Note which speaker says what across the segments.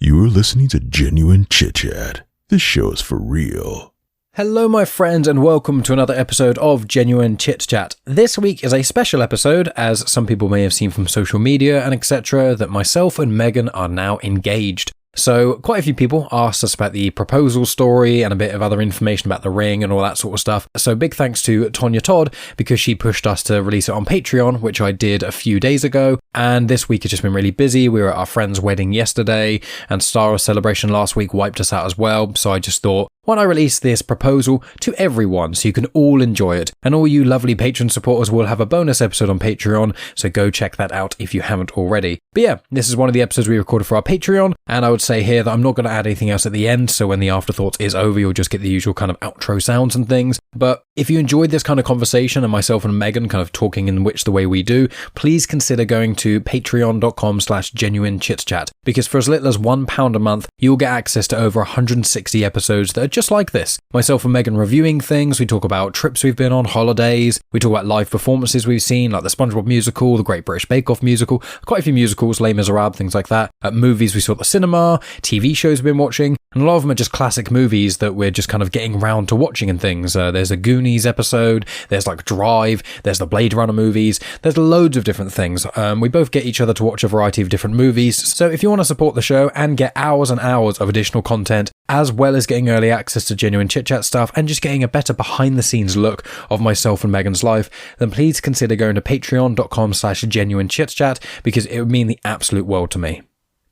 Speaker 1: You're listening to Genuine Chit-Chat. This show is for real.
Speaker 2: Hello my friends and welcome to another episode of Genuine Chit-Chat. This week is a special episode, as some people may have seen from social media and etc. that myself and Megan are now engaged. So quite a few people asked us about the proposal story and a bit of other information about the ring and all that sort of stuff. So big thanks to Tonya Todd because she pushed us to release it on Patreon, which I did a few days ago. And this week has just been really busy. We were at our friend's wedding yesterday and Star Wars Celebration last week wiped us out as well. So I just thought, why not release this proposal to everyone so you can all enjoy it? And all you lovely Patreon supporters will have a bonus episode on Patreon, so go check that out if you haven't already. But yeah, this is one of the episodes we recorded for our Patreon, and I would say here that I'm not going to add anything else at the end, so when the afterthoughts is over, you'll just get the usual kind of outro sounds and things. But if you enjoyed this kind of conversation and myself and Megan kind of talking in which the way we do, please consider going to patreon.com/genuinechitchat, because for as little as £1 a month, you'll get access to over 160 episodes that are just like this. Myself and Megan reviewing things, we talk about trips we've been on, holidays, we talk about live performances we've seen, like the SpongeBob musical, the Great British Bake Off musical, quite a few musicals, Les Miserables, things like that, movies we saw at the cinema, TV shows we've been watching, and a lot of them are just classic movies that we're just kind of getting round to watching and things. There's a Goonies episode, there's like Drive, there's the Blade Runner movies, there's loads of different things. We both get each other to watch a variety of different movies, so if you want to support the show and get hours and hours of additional content, as well as getting early access to Genuine Chit-Chat stuff and just getting a better behind-the-scenes look of myself and Megan's life, then please consider going to patreon.com/genuinechitchat because it would mean the absolute world to me.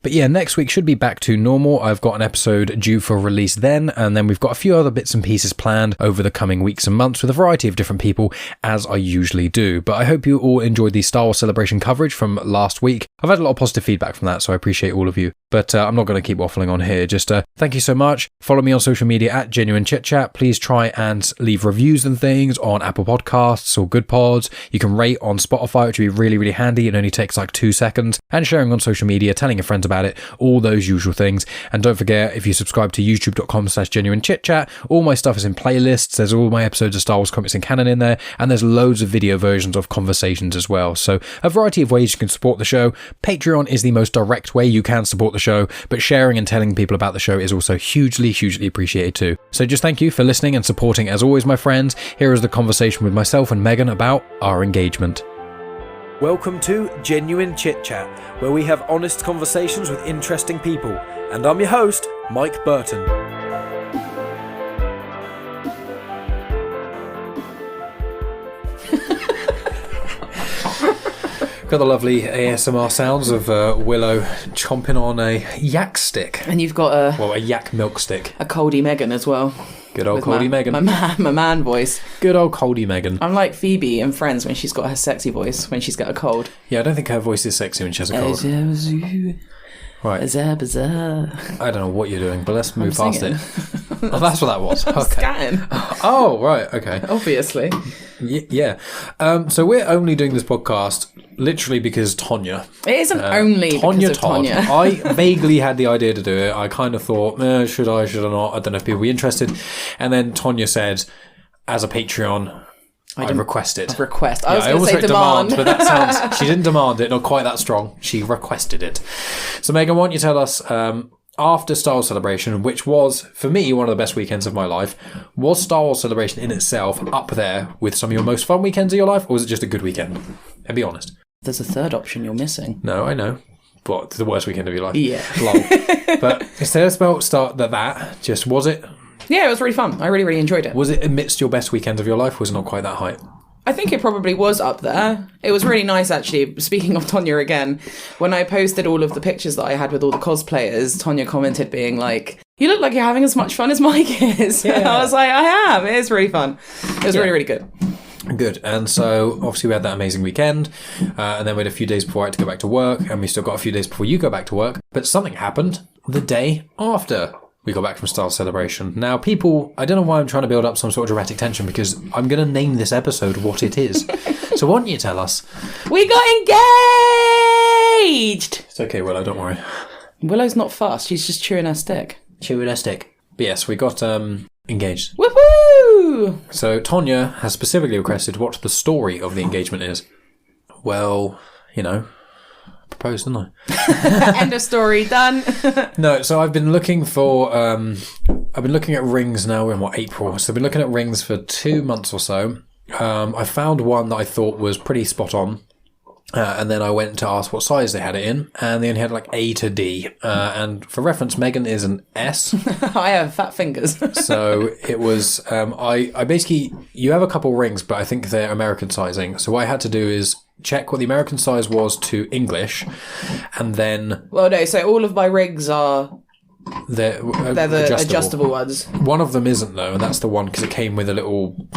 Speaker 2: But yeah, next week should be back to normal. I've got an episode due for release then, and then we've got a few other bits and pieces planned over the coming weeks and months with a variety of different people, as I usually do. But I hope you all enjoyed the Star Wars Celebration coverage from last week. I've had a lot of positive feedback from that, so I appreciate all of you. But I'm not going to keep waffling on here. Just thank you so much. Follow me on social media at Genuine Chit-Chat. Please try and leave reviews and things on Apple Podcasts or Good Pods. You can rate on Spotify, which would be really, really handy. It only takes like 2 seconds. And sharing on social media, telling your friends about it, all those usual things. And don't forget, if you subscribe to youtube.com/genuinechitchat, all my stuff is in playlists. There's all my episodes of Star Wars Comics and Canon in there, and there's loads of video versions of conversations as well. So a variety of ways you can support the show. Patreon is the most direct way you can support the show, but sharing and telling people about the show is also hugely, hugely appreciated too. So just thank you for listening and supporting as always, my friends. Here is the conversation with myself and Megan about our engagement. Welcome to Genuine Chit-Chat, where we have honest conversations with interesting people. And I'm your host, Mike Burton. Got the lovely ASMR sounds of Willow chomping on a yak stick.
Speaker 3: And you've got
Speaker 2: a yak milk stick.
Speaker 3: A Coldy Megan as well.
Speaker 2: Good old Coldy Megan.
Speaker 3: My man voice.
Speaker 2: Good old Coldy Megan.
Speaker 3: I'm like Phoebe in Friends when she's got her sexy voice when she's got a cold.
Speaker 2: Yeah, I don't think her voice is sexy when she has a cold. Right. I don't know what you're doing, but let's move past it. Oh, that's what that was. Okay.
Speaker 3: Scatting.
Speaker 2: Oh, right. Okay.
Speaker 3: Obviously.
Speaker 2: Yeah. So we're only doing this podcast literally because Tonya.
Speaker 3: It isn't only because of
Speaker 2: Todd.
Speaker 3: Tonya.
Speaker 2: I vaguely had the idea to do it. I kind of thought, should I not? I don't know if people will be interested. And then Tonya said, as a Patreon, I requested.
Speaker 3: Request. I was
Speaker 2: I
Speaker 3: going to say demand.
Speaker 2: But that sounds... She didn't demand it, not quite that strong. She requested it. So Megan, why don't you tell us, after Star Wars Celebration, which was, for me, one of the best weekends of my life, was Star Wars Celebration in itself up there with some of your most fun weekends of your life, or was it just a good weekend? And be honest.
Speaker 3: There's a third option you're missing.
Speaker 2: No, I know. But the worst weekend of your life.
Speaker 3: Yeah.
Speaker 2: Lol. But instead of just was it...
Speaker 3: Yeah, it was really fun. I really, really enjoyed it.
Speaker 2: Was it amidst your best weekends of your life, or was it not quite that high?
Speaker 3: I think it probably was up there. It was really nice, actually. Speaking of Tonya again, when I posted all of the pictures that I had with all the cosplayers, Tonya commented being like, you look like you're having as much fun as Mike is. Yeah. I was like, I am. It is really fun. It was really, really good.
Speaker 2: Good. And so obviously we had that amazing weekend, and then we had a few days before I had to go back to work, and we still got a few days before you go back to work. But something happened the day after we got back from Star Wars Celebration. Now, people, I don't know why I'm trying to build up some sort of dramatic tension, because I'm going to name this episode what it is. So why don't you tell us?
Speaker 3: We got engaged!
Speaker 2: It's okay, Willow, don't worry.
Speaker 3: Willow's not fast, she's just chewing her stick.
Speaker 2: Chewing her stick. But yes, we got engaged.
Speaker 3: Woohoo!
Speaker 2: So Tonya has specifically requested what the story of the engagement is. Well, proposed, didn't I?
Speaker 3: End of story, done.
Speaker 2: No, so I've been looking for, I've been looking at rings now in April. So I've been looking at rings for 2 months or so. I found one that I thought was pretty spot on. And then I went to ask what size they had it in, and they only had like A to D. And for reference, Megan is an S.
Speaker 3: I have fat fingers.
Speaker 2: So it was, I basically, you have a couple rings, but I think they're American sizing. So what I had to do is check what the American size was to English, and then...
Speaker 3: Well, no, so all of my rings are...
Speaker 2: They're
Speaker 3: the adjustable ones.
Speaker 2: One of them isn't, though, and that's the one because it came with a little...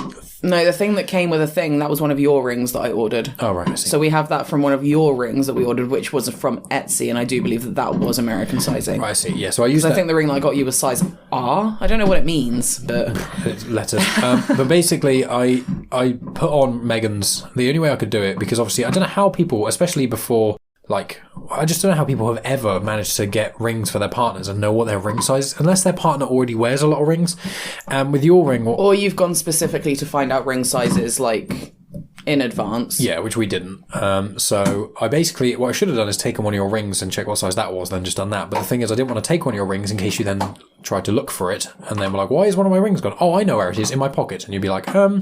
Speaker 3: No, the thing that came with a thing, that was one of your rings that I ordered.
Speaker 2: Oh, right, I see.
Speaker 3: So we have that from one of your rings that we ordered, which was from Etsy, and I do believe that was American sizing.
Speaker 2: Right, I see, yeah. So I used
Speaker 3: I think the ring that I got you was size R. I don't know what it means, but...
Speaker 2: Letters. But basically, I put on Megan's... The only way I could do it, because obviously I don't know how people, especially before... Like, I just don't know how people have ever managed to get rings for their partners and know what their ring size is, unless their partner already wears a lot of rings. And with your ring...
Speaker 3: Or you've gone specifically to find out ring sizes, like, in advance.
Speaker 2: Yeah, which we didn't. So I basically... What I should have done is taken one of your rings and check what size that was, then just done that. But the thing is, I didn't want to take one of your rings in case you then tried to look for it. And then were like, why is one of my rings gone? Oh, I know where it is, in my pocket. And you'd be like, So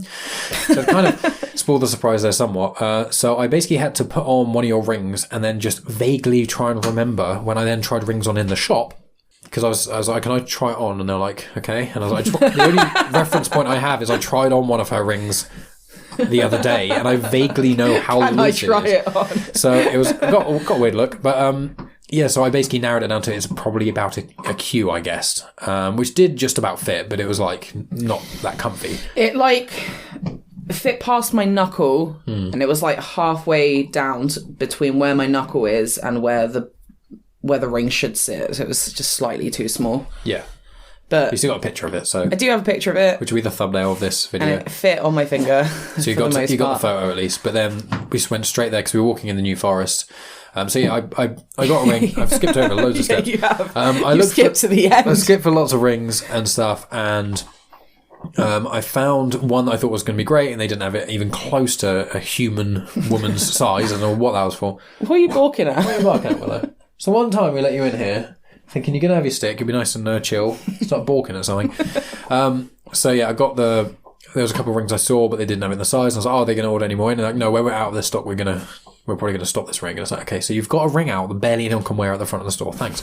Speaker 2: it kind of spoiled the surprise there somewhat. So I basically had to put on one of your rings and then just vaguely try and remember when I then tried rings on in the shop. Because I was like, can I try it on? And they're like, okay. And I was like, the only reference point I have is I tried on one of her rings the other day, and I vaguely know how loose it is.
Speaker 3: It on?
Speaker 2: So it was got a weird look, but yeah. So I basically narrowed it down to it's probably about a Q, I guess, which did just about fit, but it was like not that comfy.
Speaker 3: It like fit past my knuckle, and it was like halfway down between where my knuckle is and where the ring should sit. So it was just slightly too small.
Speaker 2: Yeah.
Speaker 3: But
Speaker 2: you still got a picture of it, so
Speaker 3: I do have a picture of it,
Speaker 2: which will be the thumbball of this video.
Speaker 3: and it fit on my finger.
Speaker 2: So you got the photo at least, but then we just went straight there because we were walking in the New Forest. So yeah, I got a ring. I've skipped over loads of steps.
Speaker 3: You have.
Speaker 2: I
Speaker 3: skipped to the end.
Speaker 2: I skipped for lots of rings and stuff, and I found one that I thought was going to be great, and they didn't have it even close to a human woman's size. I don't know what that was for.
Speaker 3: What are you balking at?
Speaker 2: What are you barking at, Willow? So one time we let you in here, thinking you're going to have your stick, you'll be nice and chill, start balking at something. So yeah, there was a couple of rings I saw, but they didn't have it in the size. And I was like, oh, are they going to order any more? And they're like, no, when we're out of this stock, we're probably going to stop this ring. And it's like, okay, so you've got a ring out that barely anyone can wear at the front of the store. Thanks.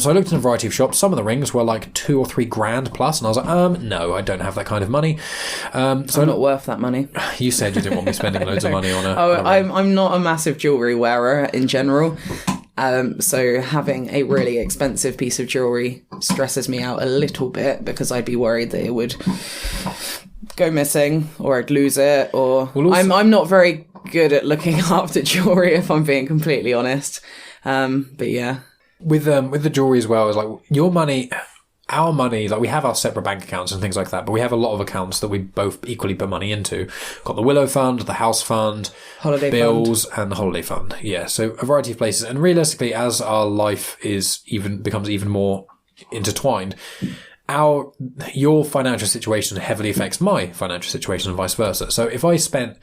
Speaker 2: So I looked in a variety of shops. Some of the rings were like $2,000 or $3,000 plus. And I was like, no, I don't have that kind of money. So
Speaker 3: I'm not worth that money.
Speaker 2: You said you didn't want me spending loads of money on a
Speaker 3: ring. I'm not a massive jewellery wearer in general. So having a really expensive piece of jewellery stresses me out a little bit because I'd be worried that it would go missing or I'd lose it, or I'm not very good at looking after jewellery, if I'm being completely honest. But yeah.
Speaker 2: With the jewellery as well, is like your money, our money, like we have our separate bank accounts and things like that, but we have a lot of accounts that we both equally put money into. Got the Willow Fund, the House Fund,
Speaker 3: Holiday
Speaker 2: bills,
Speaker 3: fund.
Speaker 2: and the Holiday Fund. Yeah, so a variety of places. And realistically, as our life becomes even more intertwined, your financial situation heavily affects my financial situation and vice versa. So if I spent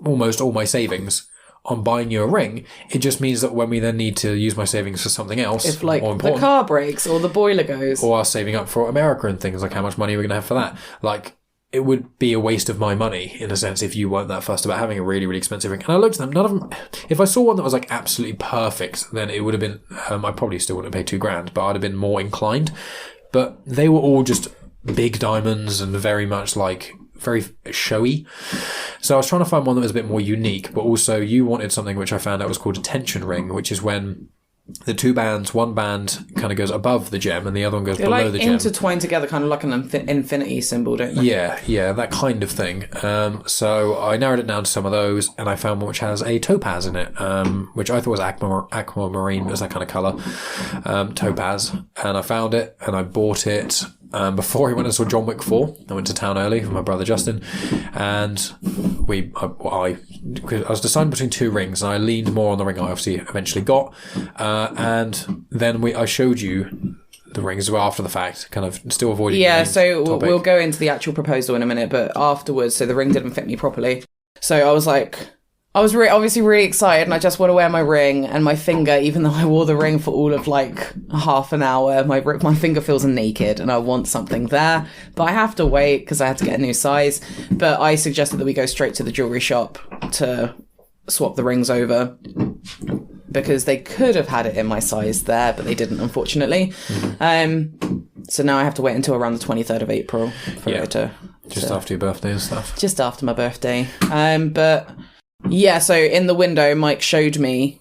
Speaker 2: almost all my savings on buying you a ring, it just means that when we then need to use my savings for something else,
Speaker 3: if like the car breaks or the boiler goes,
Speaker 2: or us saving up for America and things, like how much money we're going to have for that, like it would be a waste of my money in a sense if you weren't that fussed about having a really, really expensive ring. And I looked at them, none of them, if I saw one that was like absolutely perfect, then it would have been, I probably still wouldn't have paid $2,000, but I'd have been more inclined. But they were all just big diamonds and very much like very showy. So I was trying to find one that was a bit more unique, but also you wanted something which I found out was called a tension ring, which is when the two bands, one band kind of goes above the gem and the other one goes below the gem.
Speaker 3: Intertwined together, kind of like an infinity symbol, don't they?
Speaker 2: Yeah, that kind of thing. So I narrowed it down to some of those, and I found one which has a topaz in it, which I thought was aquamarine, was that kind of colour, topaz. And I found it, and I bought it before I went and saw John Wick 4. I went to town early with my brother Justin, and I was deciding between two rings, and I leaned more on the ring I obviously eventually got, and then I showed you the rings as well after the fact, kind of still avoiding
Speaker 3: so we'll go into the actual proposal in a minute, but afterwards, so the ring didn't fit me properly, so I was like, I was obviously really excited, and I just want to wear my ring, and my finger, even though I wore the ring for all of like half an hour, my finger feels naked, and I want something there, but I have to wait because I had to get a new size. But I suggested that we go straight to the jewelry shop to swap the rings over, because they could have had it in my size there, but they didn't, unfortunately. So now I have to wait until around the 23rd of April for it to...
Speaker 2: Just after your birthday and stuff.
Speaker 3: Just after my birthday. But yeah, so in the window, Mike showed me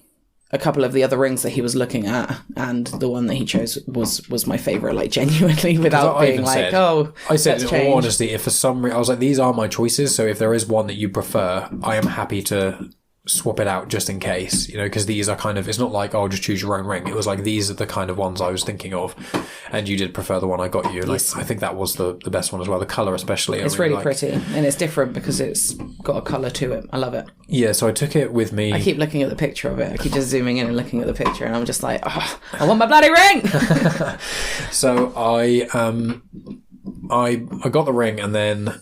Speaker 3: a couple of the other rings that he was looking at, and the one that he chose was my favourite, like genuinely, without being like,
Speaker 2: I said in
Speaker 3: change.
Speaker 2: all honesty, if for some reason, I was like, these are my choices, so if there is one that you prefer, I am happy to swap it out just in case, because these are kind of, it's not like, just choose your own ring. It was like, these are the kind of ones I was thinking of, and you did prefer the one I got you, and yes. I think that was the best one as well, the colour especially.
Speaker 3: It's really pretty, and it's different because it's got a colour to it. I love it.
Speaker 2: Yeah, so I took it with me.
Speaker 3: I keep looking at the picture of it. I keep just zooming in and looking at the picture, and I'm just like, I want my bloody ring!
Speaker 2: So I got the ring, and then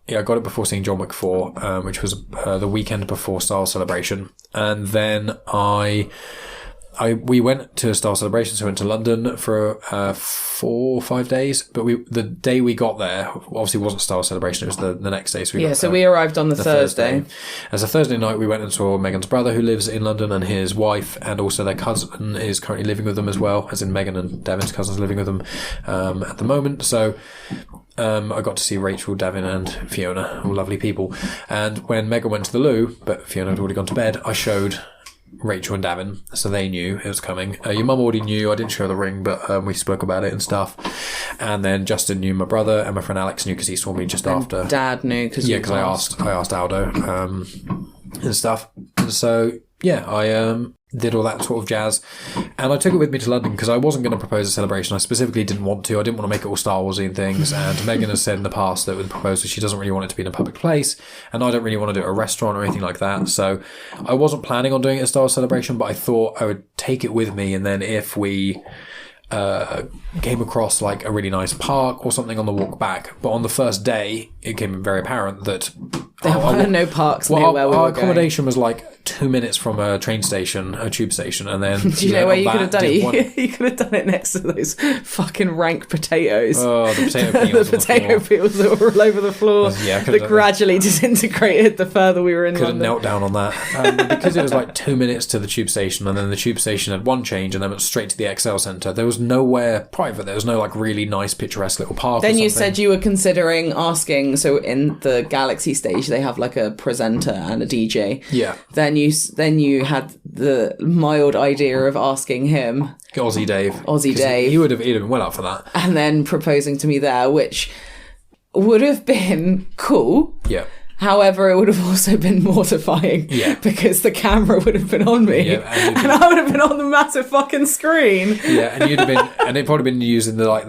Speaker 2: I got it before seeing John Wick 4, which was the weekend before Star Celebration. And then we went to Star Celebration, so we went to London for 4 or 5 days. But the day we got there, obviously wasn't Star Celebration, it was the next day. So
Speaker 3: we arrived on the Thursday.
Speaker 2: As a Thursday night, we went and saw Megan's brother, who lives in London, and his wife, and also their cousin is currently living with them as well, as in Megan and Devin's cousin's living with them at the moment. So I got to see Rachel, Davin and Fiona, all lovely people. And when Megan went to the loo, but Fiona had already gone to bed, I showed Rachel and Davin, so they knew it was coming. Your mum already knew. I didn't show the ring, but we spoke about it and stuff. And then Justin knew, my brother, and my friend Alex knew because he saw me just after.
Speaker 3: Dad knew because
Speaker 2: I asked Aldo and stuff. And so I did all that sort of jazz, and I took it with me to London because I wasn't going to propose a celebration. I specifically didn't want to. I didn't want to make it all Star Warsy and things. And Megan has said in the past that with the proposal, she doesn't really want it to be in a public place, and I don't really want to do it at a restaurant or anything like that. So I wasn't planning on doing it at Star Wars Celebration, but I thought I would take it with me, and then if we came across like a really nice park or something on the walk back. But on the first day, it became very apparent that
Speaker 3: there were no parks near where we were
Speaker 2: our accommodation was like 2 minutes from a train station, a tube station, and then
Speaker 3: do you know where you could have done it? You could have done it next to those fucking rank potatoes.
Speaker 2: Oh, the potato peels.
Speaker 3: The potato peels that were all over the floor. That gradually disintegrated the further we were in London.
Speaker 2: Could have knelt down on that. But because it was like 2 minutes to the tube station, and then the tube station had one change, and then went straight to the XL Centre. There was nowhere private. There was no like really nice picturesque little park.
Speaker 3: Then you said you were considering asking. So in the Galaxy stage, they have like a presenter and a DJ.
Speaker 2: Yeah.
Speaker 3: Then you had the mild idea of asking him,
Speaker 2: Aussie Dave. He would have been well up for that.
Speaker 3: And then proposing to me there, which would have been cool.
Speaker 2: Yeah.
Speaker 3: However, it would have also been mortifying because the camera would have been on me and I would have been on the massive fucking screen.
Speaker 2: Yeah, and you'd have been, and it'd probably been using the at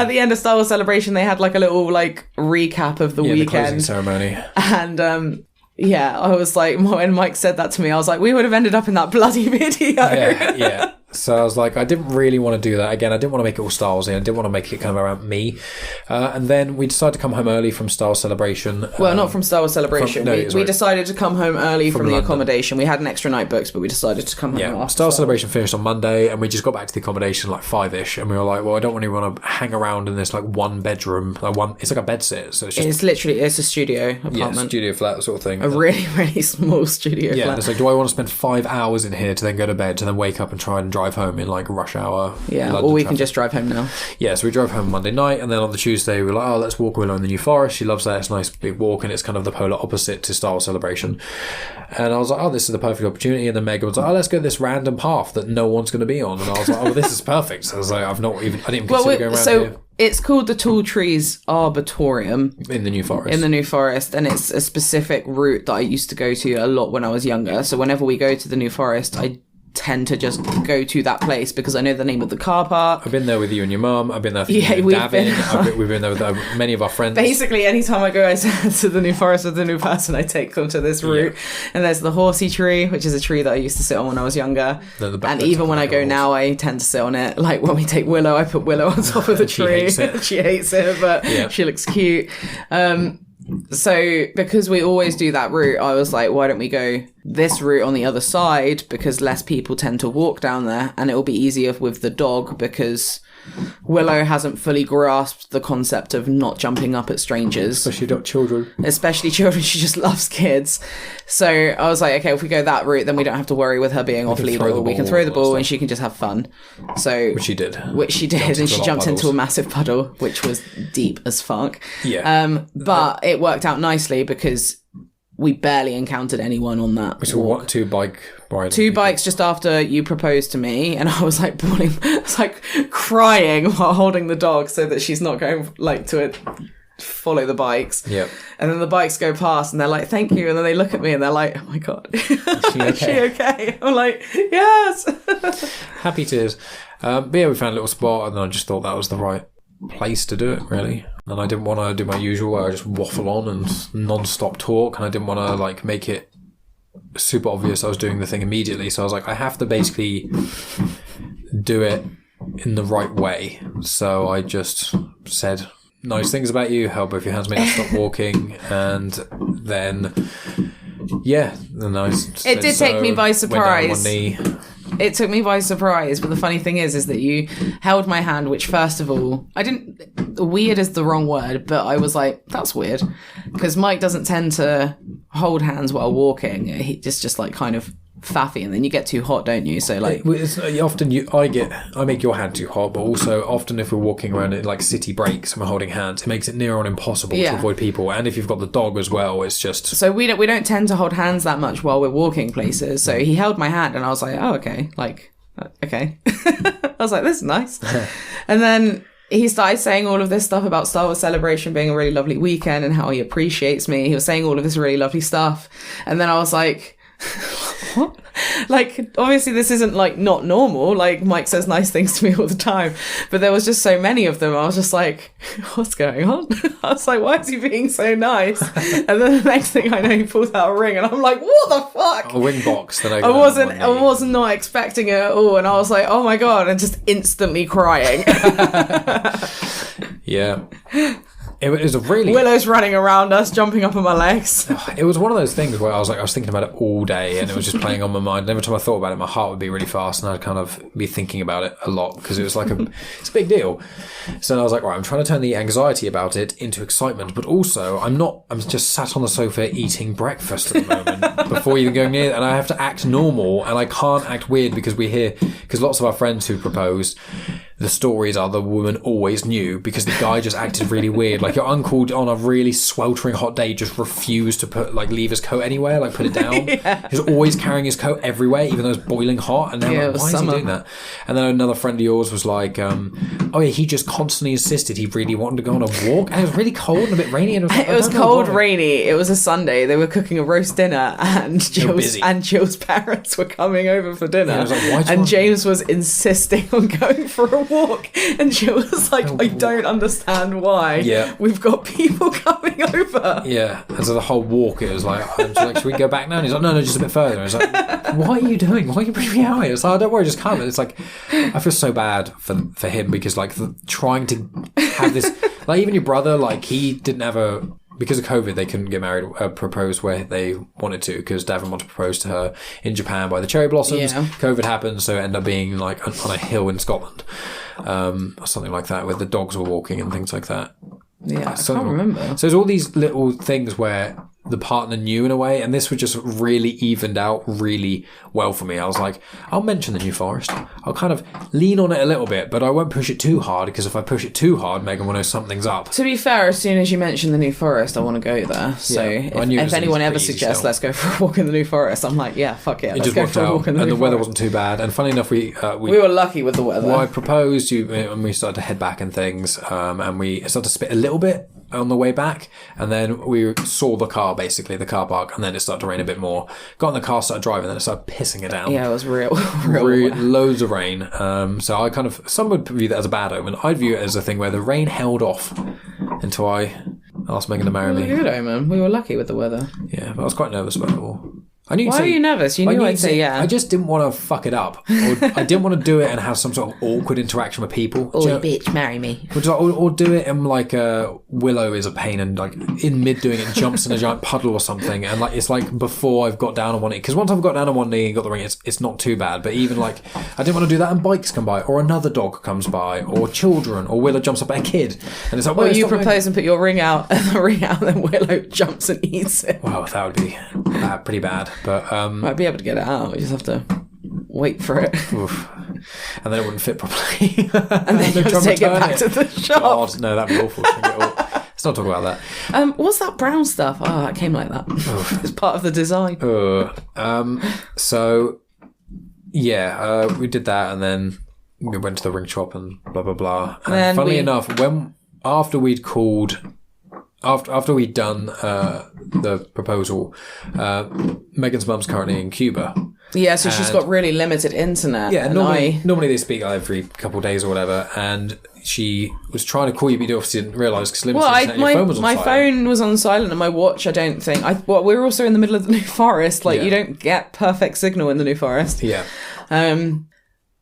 Speaker 3: the end of Star Wars Celebration, they had like a little like recap of the weekend,
Speaker 2: the closing ceremony,
Speaker 3: and I was like, when Mike said that to me, I was like, we would have ended up in that bloody video.
Speaker 2: Yeah. So I was like, I didn't really want to do that. Again, I didn't want to make it all Star Wars, and I didn't want to make it kind of around me. And then we decided to come home early from Star Wars Celebration.
Speaker 3: Well, not from Star Wars Celebration. We decided to come home early from the London accommodation. We had an extra night booked, but we decided to come home after.
Speaker 2: Star Wars Celebration finished on Monday, and we just got back to the accommodation like 5-ish, and we were like, well, I don't really want to hang around in this like one bedroom. It's like a bed sit, so it's literally
Speaker 3: a studio apartment.
Speaker 2: Yeah, studio flat sort of thing.
Speaker 3: A really, really small studio flat.
Speaker 2: Yeah, it's like, do I want to spend 5 hours in here to then go to bed, to then wake up and try and drive home in like rush hour?
Speaker 3: Yeah, or we can just drive home now.
Speaker 2: Yeah, so we drove home Monday night, and then on the Tuesday we were like, let's walk Willow in the New Forest. She loves that. It's a nice big walk, and it's kind of the polar opposite to Star Wars Celebration. And I was like, this is the perfect opportunity. And then Megan was like, let's go this random path that no one's going to be on. And I was like, this is perfect. So I was like, I didn't even consider going around here.
Speaker 3: It's called the Tall Trees Arboretum
Speaker 2: in the New Forest.
Speaker 3: And it's a specific route that I used to go to a lot when I was younger. So whenever we go to the New Forest, I tend to just go to that place because I know the name of the car park.
Speaker 2: I've been there with you and your mum. I've been there with Davin. We've been there with many of our friends.
Speaker 3: Basically, anytime I go to the New Forest with a new person, I take them to this route. Yeah. And there's the horsey tree, which is a tree that I used to sit on when I was younger. And even when I go now, I tend to sit on it. Like when we take Willow, I put Willow on top of the tree. She hates it, but she looks cute. So because we always do that route, I was like, why don't we go this route on the other side, because less people tend to walk down there, and it will be easier with the dog because Willow hasn't fully grasped the concept of not jumping up at strangers.
Speaker 2: Especially not children.
Speaker 3: Especially children. She just loves kids. So I was like, okay, if we go that route, then we don't have to worry with her being off lead. We can throw the ball and she can just have fun. So
Speaker 2: Which she did.
Speaker 3: And she jumped into a massive puddle, which was deep as fuck.
Speaker 2: Yeah.
Speaker 3: But it worked out nicely because we barely encountered anyone on that.
Speaker 2: So what? Two
Speaker 3: bikes just after you proposed to me, and I was like bawling, I was like crying while holding the dog so that she's not going like to follow the bikes.
Speaker 2: Yeah.
Speaker 3: And then the bikes go past and they're like, thank you. And then they look at me and they're like, oh my God, is she okay? I'm like, yes.
Speaker 2: Happy tears. But yeah, we found a little spot and then I just thought that was the right place to do it, really. And I didn't want to do my usual where I just waffle on and non-stop talk, and I didn't want to like make it super obvious I was doing the thing immediately. So I was like, I have to basically do it in the right way. So I just said nice things about you, how both your hands made us stop walking, and then
Speaker 3: it did take me by surprise. It took me by surprise, but the funny thing is that you held my hand, which first of all, weird is the wrong word, but I was like, that's weird. Because Mike doesn't tend to hold hands while walking. He just like kind of faffy, and then you get too hot, don't you? So like
Speaker 2: I make your hand too hot, but also often if we're walking around in like city breaks and we're holding hands, it makes it near on impossible to avoid people. And if you've got the dog as well, it's just
Speaker 3: so we don't tend to hold hands that much while we're walking places. So he held my hand and I was like, oh okay, like okay. I was like, this is nice. And then he started saying all of this stuff about Star Wars Celebration being a really lovely weekend and how he appreciates me. He was saying all of this really lovely stuff, and then I was like, what? Like, obviously this isn't like not normal. Like, Mike says nice things to me all the time, but there was just so many of them. I was just like, what's going on? I was like, why is he being so nice? And then the next thing I know, he pulls out a ring and I'm like, what the fuck?
Speaker 2: A ring box that I
Speaker 3: was not expecting it at all, and I was like, oh my God, and just instantly crying.
Speaker 2: Yeah. It was a really...
Speaker 3: Willow's running around us, jumping up on my legs.
Speaker 2: It was one of those things where I was thinking about it all day, and it was just playing on my mind. And every time I thought about it, my heart would be really fast, and I'd kind of be thinking about it a lot because it was like it's a big deal. So I was like, right, I'm trying to turn the anxiety about it into excitement, but also I'm just sat on the sofa eating breakfast at the moment before even going near, and I have to act normal, and I can't act weird because lots of our friends who proposed, the stories are the woman always knew because the guy just acted really weird. Like your uncle on a really sweltering hot day just refused to leave his coat anywhere, like put it down. Yeah. He was always carrying his coat everywhere, even though it was boiling hot. And then why is he doing that? And then another friend of yours was like, he just constantly insisted he really wanted to go on a walk. And it was really cold and a bit rainy. And
Speaker 3: it was cold, rainy. It was a Sunday. They were cooking a roast dinner, and Jill's parents were coming over for dinner. Yeah, like, and James was insisting on going for a walk, and Jill was like, I don't understand why.
Speaker 2: Yeah.
Speaker 3: We've got people coming over.
Speaker 2: Yeah. And so the whole walk, it was like, should we go back now? And he's like, no, just a bit further. And it's like, what are you doing? Why are you bringing me out here? It's like, oh, don't worry, just come. And it's like, I feel so bad for him because like trying to have this, like even your brother, like he didn't have because of COVID, they couldn't get married, propose where they wanted to, because Davin wanted to propose to her in Japan by the cherry blossoms. Yeah. COVID happened, so it ended up being like on a hill in Scotland, or something like that, where the dogs were walking and things like that.
Speaker 3: Yeah, I can't remember.
Speaker 2: So there's all these little things where the partner knew in a way, and this was just really evened out really well for me. I was like, I'll mention the New Forest. I'll kind of lean on it a little bit, but I won't push it too hard, because if I push it too hard, Megan will know something's up.
Speaker 3: To be fair, as soon as you mention the New Forest, I want to go there. So if anyone ever suggests let's go for a walk in the New Forest, I'm like, yeah, fuck it. Let's go for a walk in the New Forest.
Speaker 2: And the weather wasn't too bad. And funny enough, we
Speaker 3: were lucky with the weather.
Speaker 2: Well, I proposed and we started to head back and things, and we started to spit a little bit on the way back, and then we saw the car park, and then it started to rain a bit more. Got in the car, started driving, and then it started pissing it down.
Speaker 3: Yeah, it was real
Speaker 2: loads of rain. So I some would view that as a bad omen. I'd view it as a thing where the rain held off until I asked Megan to marry me.
Speaker 3: Good omen. We were lucky with the weather.
Speaker 2: Yeah, but I was quite nervous about it all. I knew.
Speaker 3: Why are you nervous? You knew I'd say yeah.
Speaker 2: I just didn't want to fuck it up. Or I didn't want to do it and have some sort of awkward interaction with people.
Speaker 3: Oh, bitch, marry me.
Speaker 2: Or do it and like Willow is a pain and like in mid doing it jumps in a giant puddle or something, and like it's like before I've got down on one knee, because once I've got down on one knee and got the ring, it's not too bad. But even like I didn't want to do that and bikes come by or another dog comes by or children or Willow jumps up at a kid and it's like,
Speaker 3: well, you propose and put your ring out and the ring out, then Willow jumps and eats it.
Speaker 2: Wow, that would be pretty bad. But
Speaker 3: I'd be able to get it out. You just have to wait for it.
Speaker 2: Oof. And then it wouldn't fit properly.
Speaker 3: And then you have to take it back to the shop.
Speaker 2: God, no, that'd be awful. Let's not talk about that.
Speaker 3: What's that brown stuff? Oh, it came like that. It's part of the design.
Speaker 2: So, yeah, we did that and then we went to the ring shop and blah, blah, blah. And funnily enough, after we'd done the proposal, Megan's mum's currently in Cuba.
Speaker 3: Yeah, so she's got really limited internet.
Speaker 2: Yeah, normally they speak every couple of days or whatever, and she was trying to call you, but you obviously didn't realise because limited internet, your phone was on silent.
Speaker 3: My phone was on silent and my watch, I don't think. We were also in the middle of the New Forest. Like, you don't get perfect signal in the New Forest.
Speaker 2: Yeah.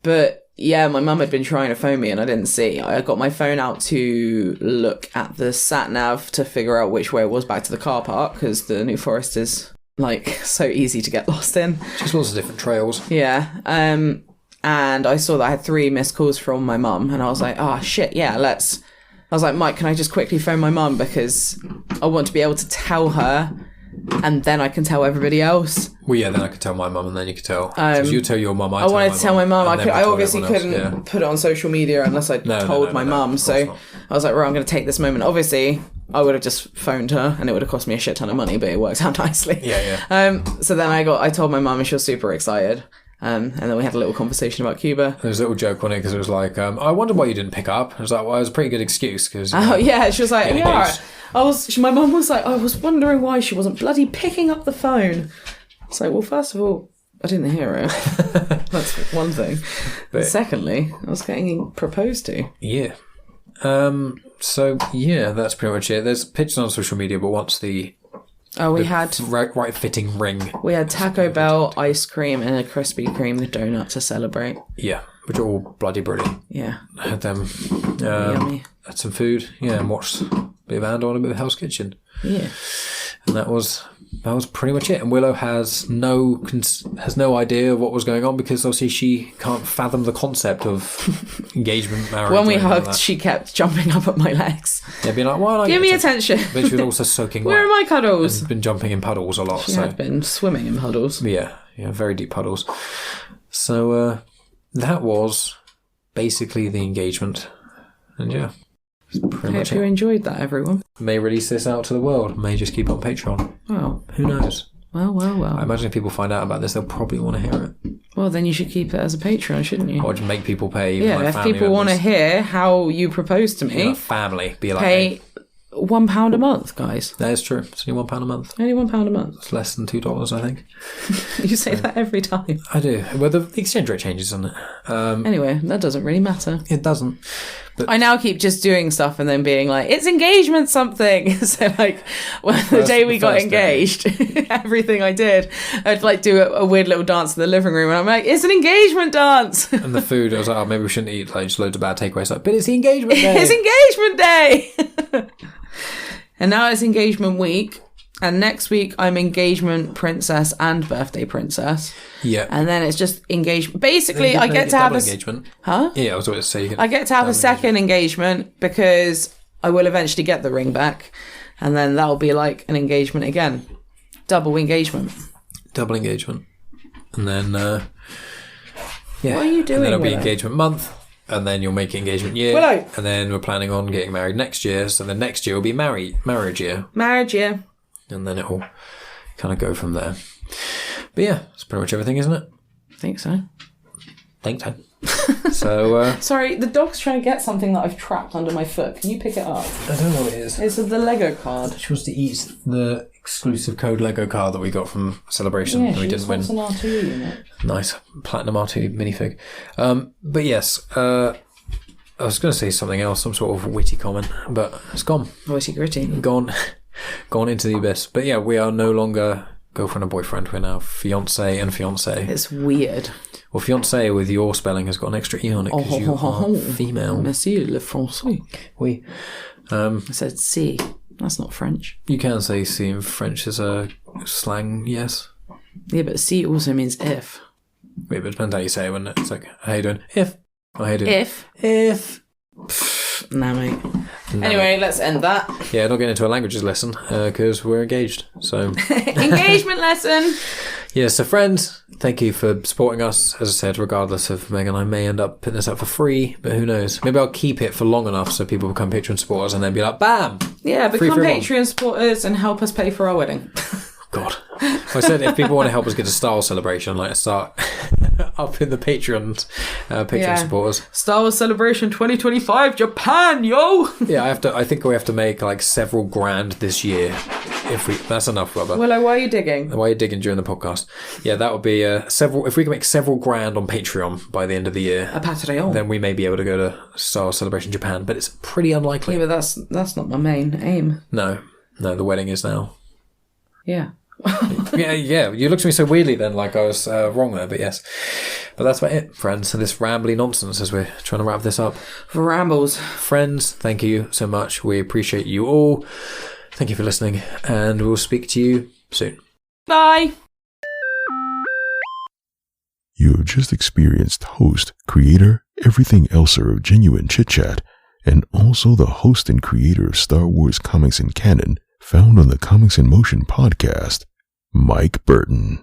Speaker 3: But... yeah, my mum had been trying to phone me and I didn't see. I got my phone out to look at the sat-nav to figure out which way it was back to the car park because the New Forest is, like, so easy to get lost in.
Speaker 2: Just lots of different trails.
Speaker 3: Yeah. And I saw that I had 3 missed calls from my mum and I was like, oh, shit, yeah, I was like, Mike, can I just quickly phone my mum because I want to be able to tell her and then I can tell everybody else.
Speaker 2: Well, yeah, then I could tell my mum and then you could tell. Because you tell your mum, I
Speaker 3: wanted to tell my mum. I obviously couldn't put it on social media unless I told my mum. So I was like, right, I'm going to take this moment. Obviously, I would have just phoned her and it would have cost me a shit ton of money, but it worked out nicely.
Speaker 2: Yeah.
Speaker 3: So then I told my mum and she was super excited. And then we had a little conversation about Cuba.
Speaker 2: There was a little joke on it because it was like, I wonder why you didn't pick up. I was like, well, it was a pretty good excuse because.
Speaker 3: Oh yeah, she was like, yeah. My mum was like, I was wondering why she wasn't bloody picking up the phone. It's like, well, first of all, I didn't hear it. That's one thing. But secondly, I was getting proposed to.
Speaker 2: Yeah. So yeah, that's pretty much it. There's pictures on social media, but once we had right fitting ring.
Speaker 3: We had Taco Bell ice cream and a Krispy Kreme donut to celebrate.
Speaker 2: Yeah, which are all bloody brilliant.
Speaker 3: Yeah,
Speaker 2: I had them.
Speaker 3: Yummy.
Speaker 2: Had some food. Yeah, and watched a bit of Andor and a bit of Hell's Kitchen.
Speaker 3: Yeah,
Speaker 2: and that was pretty much it. And Willow has no idea of what was going on because obviously she can't fathom the concept of engagement, marriage.
Speaker 3: When we hugged, she kept jumping up at my legs.
Speaker 2: Yeah, being like, "Why don't I
Speaker 3: give me attention?"
Speaker 2: But she was also soaking wet.
Speaker 3: Where are my cuddles?
Speaker 2: And been jumping in puddles a lot.
Speaker 3: She had been swimming in puddles.
Speaker 2: Yeah, very deep puddles. So that was basically the engagement, and yeah.
Speaker 3: I hope you enjoyed that, everyone.
Speaker 2: May release this out to the world. May just keep it on Patreon.
Speaker 3: Well,
Speaker 2: who knows?
Speaker 3: Well.
Speaker 2: I imagine if people find out about this, they'll probably want to hear it.
Speaker 3: Well, then you should keep it as a Patreon, shouldn't you?
Speaker 2: Or just make people pay.
Speaker 3: Yeah, if people want to hear how you proposed to me,
Speaker 2: family, be like,
Speaker 3: pay £1 a month, guys.
Speaker 2: That is true. It's only £1 a month.
Speaker 3: Only £1 a month.
Speaker 2: It's less than $2, I think.
Speaker 3: You say that every time.
Speaker 2: I do. Well, the exchange rate changes, doesn't it?
Speaker 3: Anyway, that doesn't really matter.
Speaker 2: It doesn't. But
Speaker 3: I now keep just doing stuff and then being like, it's engagement something. So like, the day we got engaged, everything I did, I'd like do a weird little dance in the living room and I'm like, it's an engagement dance.
Speaker 2: And the food, I was like, oh, maybe we shouldn't eat like just loads of bad takeaways. Like, but it's the engagement day.
Speaker 3: It's engagement day. And now it's engagement week. And next week, I'm engagement princess and birthday princess.
Speaker 2: Yeah.
Speaker 3: And then it's just engagement. Basically, I get to have a...
Speaker 2: engagement.
Speaker 3: Huh?
Speaker 2: Yeah, I was going to say...
Speaker 3: I get to have a second engagement because I will eventually get the ring back. And then that'll be like an engagement again. Double engagement.
Speaker 2: And then... yeah.
Speaker 3: What are you doing,
Speaker 2: And then it'll be
Speaker 3: Willow?
Speaker 2: engagement month. And then you'll make engagement year.
Speaker 3: Willow.
Speaker 2: And then we're planning on getting married next year. So then next year will be marriage year.
Speaker 3: Marriage year.
Speaker 2: And then it'll kind of go from there. But yeah, that's pretty much everything, isn't it?
Speaker 3: I think so.
Speaker 2: So...
Speaker 3: Sorry, the dog's trying to get something that I've trapped under my foot. Can you pick it up?
Speaker 2: I don't know what it is.
Speaker 3: It's the Lego card.
Speaker 2: She wants to eat the exclusive code Lego card that we got from Celebration that we didn't win.
Speaker 3: An R2 unit.
Speaker 2: Nice. Platinum R2 minifig. But yes, I was going to say something else, some sort of witty comment, but it's gone.
Speaker 3: Witty gritty.
Speaker 2: Gone into the abyss. But yeah, we are no longer girlfriend and boyfriend. We're now fiance and fiance.
Speaker 3: It's weird.
Speaker 2: Well, fiance with your spelling has got an extra E on it because you are female.
Speaker 3: Merci le français.
Speaker 2: Oui.
Speaker 3: I said si. That's not French.
Speaker 2: You can say si in French as a slang, yes.
Speaker 3: Yeah, but si also means if.
Speaker 2: Wait, but it depends how you say it, wouldn't it? It's like, how you doing? If. How you doing?
Speaker 3: If. Nah, mate. Anyway, let's end that.
Speaker 2: Yeah, not getting into a languages lesson because we're engaged. So
Speaker 3: engagement lesson.
Speaker 2: Yeah, so friends, thank you for supporting us. As I said, regardless of Megan, I may end up putting this up for free, but who knows? Maybe I'll keep it for long enough so people become Patreon supporters and then be like, bam!
Speaker 3: Yeah, become Patreon supporters and help us pay for our wedding.
Speaker 2: God. I said if people want to help us get a Star Wars celebration, I'd like to start up in the Patreon supporters.
Speaker 3: Star Wars Celebration 2025 Japan, yo!
Speaker 2: Yeah, I think we have to make like several grand this year. That's enough, Robert.
Speaker 3: Willow, why are you digging?
Speaker 2: Why are you digging during the podcast? Yeah, that would be several. If we can make several grand on Patreon by the end of the year,
Speaker 3: a Patreon,
Speaker 2: then we may be able to go to Star Wars Celebration Japan. But it's pretty unlikely.
Speaker 3: Yeah, but that's not my main aim.
Speaker 2: No, the wedding is now.
Speaker 3: Yeah.
Speaker 2: yeah. You looked at me so weirdly then, like I was wrong there. But yes, but that's about it, friends. So this rambly nonsense as we're trying to wrap this up.
Speaker 3: Rambles,
Speaker 2: friends. Thank you so much. We appreciate you all. Thank you for listening, and we'll speak to you soon.
Speaker 3: Bye.
Speaker 1: You have just experienced host, creator, everything elser of Genuine Chit-Chat, and also the host and creator of Star Wars Comics and Canon, found on the Comics in Motion podcast, Mike Burton.